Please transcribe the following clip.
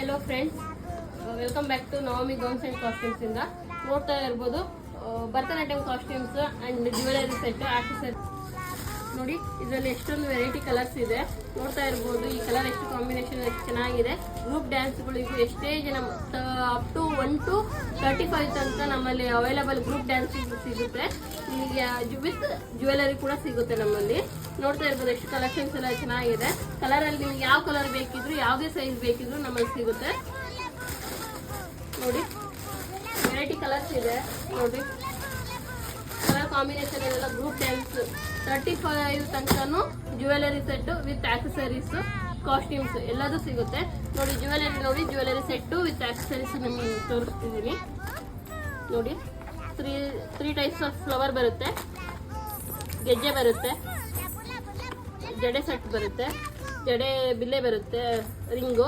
Hello friends, welcome back to Navami gowns and costumes ಇಂದ ನೋಡ್ತಾ ಇರ್ಬೋದು. Bharatanatyam costumes and jewellery set accessory ನೋಡಿ. ಇದರಲ್ಲಿ ಎಷ್ಟೊಂದು ವೆರೈಟಿ ಕಲರ್ಸ್ ಇದೆ, ನೋಡ್ತಾ ಇರ್ಬೋದು. ಈ ಕಲರ್ ಎಷ್ಟು ಕಾಂಬಿನೇಷನ್ ಎಷ್ಟು ಚೆನ್ನಾಗಿದೆ. ಗ್ರೂಪ್ ಡ್ಯಾನ್ಸ್ಗಳಿಗೂ ಎಷ್ಟೇ ಜನ ಅಪ್ ಟು 1 to 35 ತನಕ ನಮ್ಮಲ್ಲಿ ಅವೈಲಬಲ್ ಗ್ರೂಪ್ ಡ್ಯಾನ್ಸ್ ಸಿಗುತ್ತೆ. ನಿಮಗೆ ವಿತ್ ಜ್ಯುವೆಲರಿ ಕೂಡ ಸಿಗುತ್ತೆ ನಮ್ಮಲ್ಲಿ. ನೋಡ್ತಾ ಇರ್ಬೋದು ಎಷ್ಟು ಕಲೆಕ್ಷನ್ಸ್ ಎಲ್ಲ ಚೆನ್ನಾಗಿದೆ. ಕಲರಲ್ಲಿ ನಿಮ್ಗೆ ಯಾವ ಕಲರ್ ಬೇಕಿದ್ರು ಯಾವುದೇ ಸೈಜ್ ಬೇಕಿದ್ರು ನಮ್ಮಲ್ಲಿ ಸಿಗುತ್ತೆ ನೋಡಿ. ವೆರೈಟಿ ಕಲರ್ಸ್ ಇದೆ ನೋಡಿ. ಕಲರ್ ಕಾಂಬಿನೇಷನ್ ಎಲ್ಲ ಗ್ರೂಪ್ ಡ್ಯಾನ್ಸ್ 35 ತನಕನೂ jewellery set with accessories costumes ಎಲ್ಲದೂ ಸಿಗುತ್ತೆ ನೋಡಿ. ಜ್ಯುವೆಲರಿ ಸೆಟ್ಟು ವಿತ್ ಆಕ್ಸೆಸರೀಸ್ ನಿಮಗೆ ತೋರಿಸ್ತಿದ್ದೀನಿ ನೋಡಿ. ತ್ರೀ ಟೈಪ್ಸ್ ಆಫ್ ಫ್ಲವರ್ ಬರುತ್ತೆ, ಗೆಜ್ಜೆ ಬರುತ್ತೆ, ಜಡೆ ಸೆಟ್ ಬರುತ್ತೆ, ಜಡೆ ಬಿಲ್ಲೆ ಬರುತ್ತೆ, ರಿಂಗು,